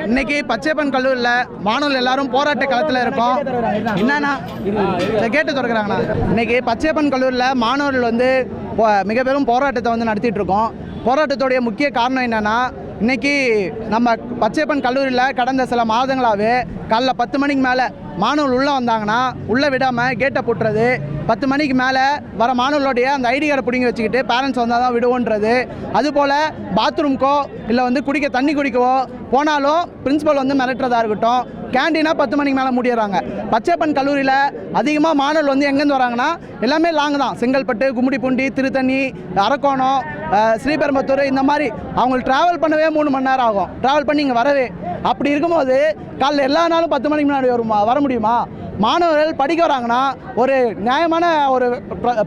இன்னைக்கு பச்சையப்பன் கல்லூரியில் மாணவர்கள் எல்லாரும் போராட்ட களத்தில் இருக்கோம். என்னன்னா கேட்டு திறக்கிறாங்கண்ணா. இன்னைக்கு பச்சையப்பன் கல்லூரியில் மாணவர்கள் வந்து மிக பெரும் போராட்டத்தை வந்து நடத்திட்டு இருக்கோம். போராட்டத்துடைய முக்கிய காரணம் என்னன்னா, இன்னைக்கு நம்ம பச்சையப்பன் கல்லூரியில் கடந்த சில மாதங்களாகவே காலைல 10 மணிக்கு மேலே மாணவர்கள் உள்ளே வந்தாங்கன்னா உள்ளே விடாமல் கேட்டை போட்டுறது, 10 மணிக்கு மேலே வர மாணவர்களுடைய அந்த ஐடி கார்டை பிடிங்கி வச்சுக்கிட்டு பேரண்ட்ஸ் வந்தால் தான் விடுவோன்றது, அதுபோல் பாத்ரூம்க்கோ இல்லை வந்து தண்ணி குடிக்கவோ போனாலும் பிரின்ஸிபல் வந்து மிரட்டுறதா இருக்கட்டும். கேண்டீனாக 10 மணிக்கு மேலே மூடிடுறாங்க. பச்சையப்பன் கல்லூரியில் அதிகமாக மாணவர்கள் வந்து எங்கேருந்து வராங்கன்னா எல்லாமே லாங் தான். செங்கல்பட்டு, கும்மிடிப்பூண்டி, திருத்தணி, அரக்கோணம், ஸ்ரீபெரும்புத்தூர், இந்த மாதிரி அவங்களுக்கு ட்ராவல் பண்ணவே 3 மணி நேரம் ஆகும். ட்ராவல் பண்ணி இங்கே வரவே. அப்படி இருக்கும்போது காலைல எல்லா நாளும் 10 மணிக்கு முன்னாடி வர முடியுமா? மாணவர்கள் படிக்க வராங்கன்னா ஒரு நியாயமான ஒரு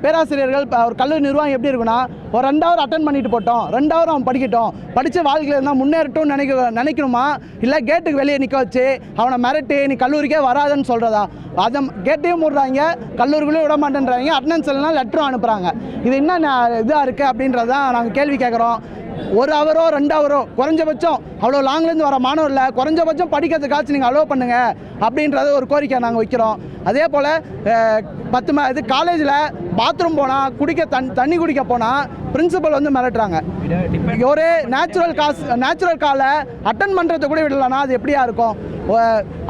பேராசிரியர்கள் ஒரு கல்லூரி நிர்வாகம் எப்படி இருக்குன்னா, ஒரு 2 ஹவர் அட்டன் பண்ணிட்டு போட்டோம், 2 ஹவர் அவன் படிக்கட்டும், படித்து வாழ்க்கையில் இருந்தால் முன்னேறட்டும் நினைக்கணுமா? இல்லை கேட்டுக்கு வெளியே நிற்க வச்சு அவனை மிரட்டி நீ கல்லூரிக்கே வராதுன்னு சொல்கிறதா? அதை கேட்டையும் மூடுறாங்க, கல்லூரிக்குள்ளே விட மாட்டேன்றாங்க, அட்டெண்டன்ஸ் இல்லைனா லெட்டரும் அனுப்புகிறாங்க. இது என்ன இதாக இருக்குது அப்படின்றதான் நாங்கள் கேள்வி கேட்குறோம். 1 ஹவரோ 2 ஹவரோ குறைஞ்சபட்சம் அவ்வளோ லாங்லேருந்து வர மாணவரில் குறைஞ்சபட்சம் படிக்கிறதுக்காச்சும் நீங்கள் அலோவ் பண்ணுங்கள் அப்படின்றது ஒரு கோரிக்கை நாங்கள் வைக்கிறோம். அதே போல் இது காலேஜில் பாத்ரூம் போனால் தண்ணி குடிக்க போனால் பிரின்சிபல் வந்து மிரட்டுறாங்க. ஒரு நேச்சுரல் காலை அட்டன் பண்ணுறது கூட விடலன்னா அது எப்படியா இருக்கும்?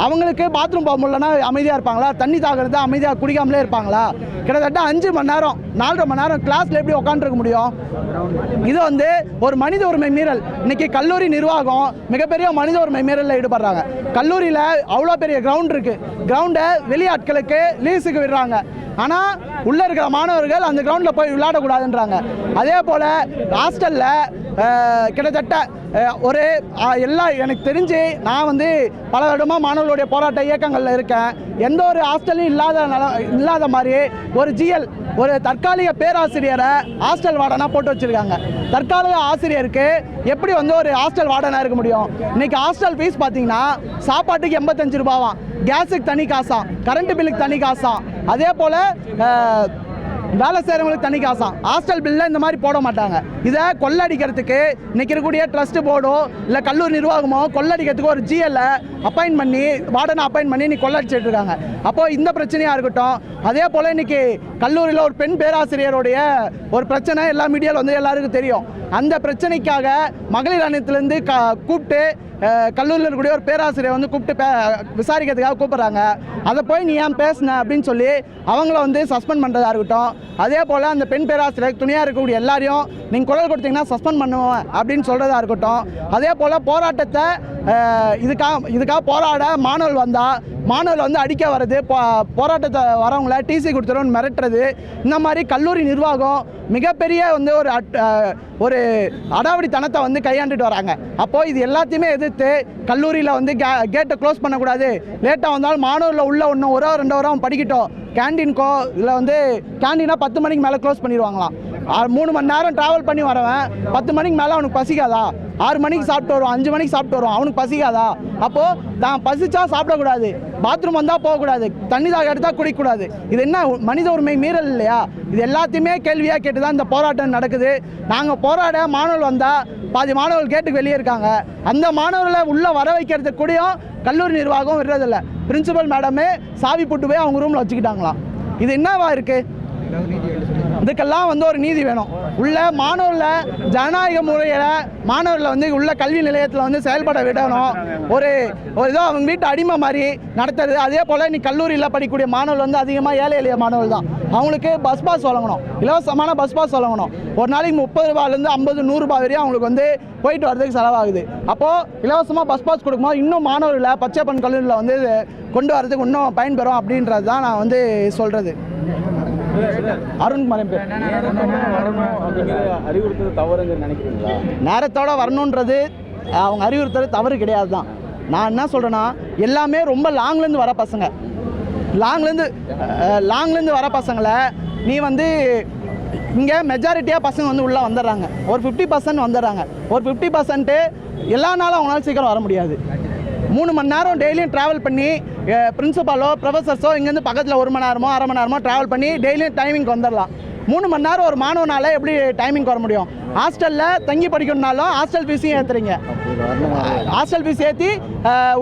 அவங்களுக்கு பாத்ரூம் போக முடியலன்னா அமைதியாக இருப்பாங்களா? தண்ணி தாகிறது அமைதியாக குடிக்காமலே இருப்பாங்களா? கிட்டத்தட்ட 5 மணி நேரம் 4.5 மணி நேரம் கிளாஸில் எப்படி உட்காந்துருக்க முடியும்? இது வந்து ஒரு மனித உரிமை மீறல். இன்னைக்கு கல்லூரி நிர்வாகம் மிகப்பெரிய மனித உரிமை மீறலில் ஈடுபடுறாங்க. கல்லூரியில் அவ்வளோ பெரிய கிரவுண்ட் இருக்குது. கிரவுண்டை வெளியாட்களுக்கு லீஸுக்கு விடுறாங்க. ஆனால் உள்ளே இருக்கிற மாணவர்கள் அந்த கிரவுண்டில் போய் விளையாடக்கூடாதுன்றாங்க. அதே போல் ஹாஸ்டலில் கிட்டத்தட்ட ஒரு எனக்கு தெரிஞ்சு நான் வந்து பல வருடமாக மாணவர்களுடைய போராட்ட இயக்கங்களில் இருக்கேன். எந்த ஒரு ஹாஸ்டலும் இல்லாத மாதிரி ஒரு ஜிஎல் ஒரு தற்காலிக பேராசிரியரை ஹாஸ்டல் வார்டனாக போட்டு வச்சுருக்காங்க. தற்காலிக ஆசிரியருக்கு எப்படி வந்து ஒரு ஹாஸ்டல் வார்டனாக இருக்க முடியும்? இன்றைக்கி ஹாஸ்டல் ஃபீஸ் பார்த்தீங்கன்னா சாப்பாட்டுக்கு 85 ரூபாவாம், கேஸுக்கு தனி காசாம், கரண்ட் பில்லுக்கு தனி காசாம், அதே போல் வேலை செய்கிறவங்களுக்கு தனி காசாம். ஹாஸ்டல் பில்லில் இந்த மாதிரி போட மாட்டாங்க. இதை கொள்ளடிக்கிறதுக்கு இன்றைக்கி இருக்கக்கூடிய ட்ரஸ்ட்டு போர்டோ இல்லை கல்லூரி நிர்வாகமோ கொள்ளடிக்கிறதுக்கு ஒரு ஜிஎல்லை அப்பாயின்ட் பண்ணி வார்டனை அப்பாயின்ட் பண்ணி நீ கொள்ளடிச்சிட்டு இருக்காங்க. அப்போது இந்த பிரச்சனையாக இருக்கட்டும். அதே போல் இன்றைக்கி கல்லூரியில் ஒரு பெண் பேராசிரியருடைய ஒரு பிரச்சனை எல்லா மீடியாவில் வந்து எல்லாருக்கும் தெரியும். அந்த பிரச்சனைக்காக மகளிர் ஆணையத்திலேருந்து கூப்பிட்டு கல்லூரியில் இருக்கக்கூடிய ஒரு பேராசிரியர் வந்து கூப்பிட்டு விசாரிக்கிறதுக்காக கூப்பிட்றாங்க. அதை போய் நீ ஏன் பேசின அப்படின்னு சொல்லி அவங்கள வந்து சஸ்பெண்ட் பண்ணுறதா இருக்கட்டும். அதே போல் அந்த பெண் பேராசிரியர் துணையாக இருக்கக்கூடிய எல்லாரையும் நீங்கள் குரல் கொடுத்தீங்கன்னா சஸ்பெண்ட் பண்ணுவோம் அப்படின்னு சொல்கிறதா இருக்கட்டும். அதே போல் போராட்டத்தை இதுக்காக போராட மாணவர்கள் வந்து அடிக்க வர்றது, போராட்டத்தை வரவங்கள டிசி கொடுத்துருவோன்னு மிரட்டுறது, இந்த மாதிரி கல்லூரி நிர்வாகம் மிகப்பெரிய வந்து ஒரு அடாவடித்தனத்தை வந்து கையாண்டுட்டு வராங்க. அப்போது இது எல்லாத்தையுமே எதிர்த்து கல்லூரியில் வந்து கேட்டை க்ளோஸ் பண்ணக்கூடாது. லேட்டாக வந்தாலும் மாணவர்கள் உள்ள 1 ஹவர் 2 ஹவர் அவன் படிக்கட்டும். கேண்டீனுக்கோ இல்லை வந்து கேண்டீனாக 10 மணிக்கு மேலே க்ளோஸ் பண்ணிடுவாங்களாம். 3 மணி நேரம் ட்ராவல் பண்ணி வரவன் 10 மணிக்கு மேலே அவனுக்கு பசிக்காதா? 6 மணிக்கு சாப்பிட்டு வருவான், 5 மணிக்கு சாப்பிட்டு வருவான், அவனுக்கு பசிக்காதா? அப்போது தான் பசிச்சா சாப்பிடக்கூடாது, பாத்ரூம் வந்தால் போகக்கூடாது, தண்ணி தாக எடுத்தால் குடிக்கக்கூடாது. இது என்ன மனித உரிமை மீறல் இல்லையா? இது எல்லாத்தையுமே கேள்வியாக கேட்டு தான் இந்த போராட்டம் நடக்குது. நாங்கள் போராட மாணவர்கள் வந்தால் பாதி மாணவர்கள் கேட்டுக்கு வெளியே இருக்காங்க. அந்த மாணவர்களை உள்ளே வர வைக்கிறதுக்கு கூடயும் கல்லூரி நிர்வாகம் விடுறதில்லை. பிரின்சிபல் மேடமே சாவி போட்டு போய் அவங்க ரூமில் வச்சுக்கிட்டாங்களாம். இது என்னவா இருக்குது? இதுக்கெல்லாம் வந்து ஒரு நீதி வேணும். உள்ள மாணவர்களை ஜனநாயக முறையில் மாணவர்களை வந்து உள்ள கல்வி நிலையத்தில் வந்து செயல்பட விடணும். ஒரு ஏதோ அவங்க வீட்டு அடிமை மாதிரி நடத்துறது. அதே போல் நீ கல்லூரியில் படிக்கக்கூடிய மாணவர்கள் வந்து அதிகமாக ஏழை எளிய மாணவர்கள் தான். அவங்களுக்கு பஸ் பாஸ் வழங்கணும், இலவசமான பஸ் பாஸ் வழங்கணும். ஒரு நாளைக்கு 30 ரூபாயிலேருந்து 50, 100 ரூபாய் வரையும் அவங்களுக்கு வந்து போயிட்டு வரதுக்கு செலவாகுது. அப்போது இலவசமாக பஸ் பாஸ் கொடுக்கும்போது இன்னும் மாணவர்களை பச்சையப்பன் கல்லூரியில் வந்து கொண்டு வரதுக்கு இன்னும் பயன்பெறும் அப்படின்றது தான் நான் வந்து சொல்கிறது. அருண்குமார் அறிவுறுத்தது தவறுங்க நினைக்கிறீங்களா? நேரத்தோட வரணுன்றது அவங்க அறிவுறுத்துறது தவறு கிடையாது தான். நான் என்ன சொல்கிறேன்னா, எல்லாமே ரொம்ப லாங்லேருந்து வர வர பசங்களை நீ வந்து இங்கே மெஜாரிட்டியாக பசங்க வந்து உள்ளே வந்துடுறாங்க. ஒரு 50% வந்துடுறாங்க. ஒரு 50% எல்லா நாளும் அவங்களால சீக்கிரம் வர முடியாது. 3 மணி நேரம் டெய்லியும் ட்ராவல் பண்ணி பிரின்சிபாலோ ப்ரொஃபஸர்ஸோ இங்கேருந்து பக்கத்தில் 1 மணி நேரமோ 1/2 மணி நேரமோ ட்ராவல் பண்ணி டெய்லியும் டைமிங்க்கு வந்துடலாம். 3 மணி நேரம் ஒரு மாணவனால எப்படி டைமிங் வர முடியும்? ஹாஸ்டலில் தங்கி படிக்கணும்னாலும் ஹாஸ்டல் ஃபீஸையும் ஏற்றுறீங்க. ஹாஸ்டல் ஃபீஸ் ஏற்றி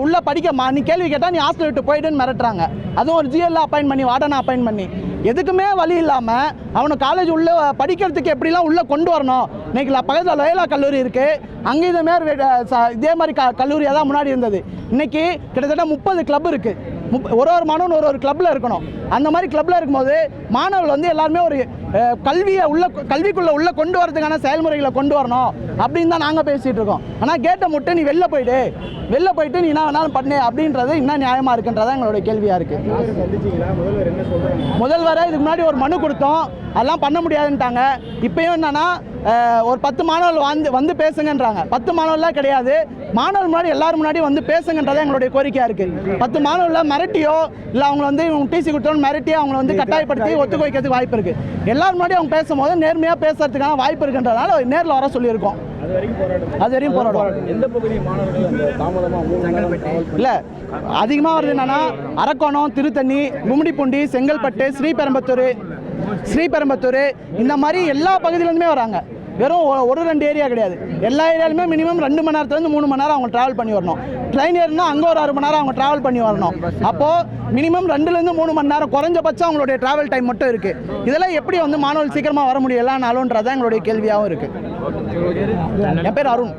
உள்ளே படிக்க நீ கேள்வி கேட்டால் நீ ஹாஸ்டல் விட்டு போயிட்டுன்னு மிரட்டுறாங்க. அதுவும் ஒரு ஜிஎல்ல அப்பாயின்ட் பண்ணி வார்டனை அப்பாயின்ட் பண்ணி எதுக்குமே வழி இல்லாமல் அவனை காலேஜ் உள்ளே படிக்கிறதுக்கு எப்படிலாம் உள்ளே கொண்டு வரணும். இன்றைக்கி பக்கத்தில் லயோலா கல்லூரி இருக்குது, அங்கே இதே மாதிரி கல்லூரியாக தான் முன்னாடி இருந்தது. இன்றைக்கி கிட்டத்தட்ட 30 கிளப் இருக்குது. ஒரு மாணவன் ஒரு கிளப்பில் இருக்கணும். அந்த மாதிரி கிளப்பில் இருக்கும்போது மாணவர்கள் வந்து எல்லாருமே ஒரு கல்விக்குள்ளே உள்ளே கொண்டு வரதுக்கான செயல்முறைகளை கொண்டு வரணும் அப்படின்னு தான் நாங்கள் பேசிகிட்டு இருக்கோம். ஆனால் கேட்டை முட்டு நீ வெளில போயிட்டு நீ என்ன வேணாலும் பண்ணு அப்படின்றது இன்னும் நியாயமாக இருக்குன்றதான் எங்களுடைய கேள்வியாக இருக்குது. முதல்வரை இதுக்கு முன்னாடி ஒரு மனு கொடுத்தோம், அதெல்லாம் பண்ண முடியாதுன்ட்டாங்க. இப்போயும் என்னன்னா ஒரு 10 மாணவர்கள் வந்து பேசுங்கன்றாங்க. 10 மாணவர்களாக கிடையாது, மாணவர்கள் முன்னாடி எல்லாரும் முன்னாடி வந்து பேசுங்கன்றதான் எங்களுடைய கோரிக்கையாக இருக்குது. 10 மாணவர்கள் மிரட்டியோ இல்லை அவங்க வந்து டிசி கொடுத்தோன்னு மிரட்டியோ அவங்களை வந்து கட்டாயப்படுத்தி ஒத்துக்க வைக்கிறதுக்கு வாய்ப்பு இருக்குது. எல்லாரும் முன்னாடி அவங்க பேசும்போது நேர்மையாக பேசுறதுக்கான வாய்ப்பு இருக்குன்றதுனால நேரில் வர சொல்லியிருக்கோம். அது வரையும் போராடும். எந்த பகுதி மாணவர்கள் இல்லை அதிகமாக வருது என்னன்னா அரக்கோணம், திருத்தணி, கும்மிடிப்பூண்டி, செங்கல்பட்டு, ஸ்ரீபெரும்பத்தூர் இந்த மாதிரி எல்லா பகுதியிலேருந்துமே வராங்க. வெறும் 1-2 ஏரியா கிடையாது, எல்லா ஏரியாலுமே மினிமம் 2 மணி நேரத்துலேருந்து 3 மணி நேரம் அவங்க ட்ராவல் பண்ணி வரணும். ட்ரெயின் ஏறினா அங்கே ஒரு 6 மணி நேரம் அவங்க ட்ராவல் பண்ணி வரணும். அப்போது மினிமம் 2லேருந்து 3 மணி நேரம் குறைஞ்சபட்சம் அவங்களுடைய ட்ராவல் டைம் மட்டும் இருக்குது. இதெல்லாம் எப்படி வந்து மாணவர்கள் சீக்கிரமாக வர முடியும் எல்லா நாளுன்றதான் எங்களுடைய கேள்வியாகவும் இருக்குது. என் பேர் அருண்.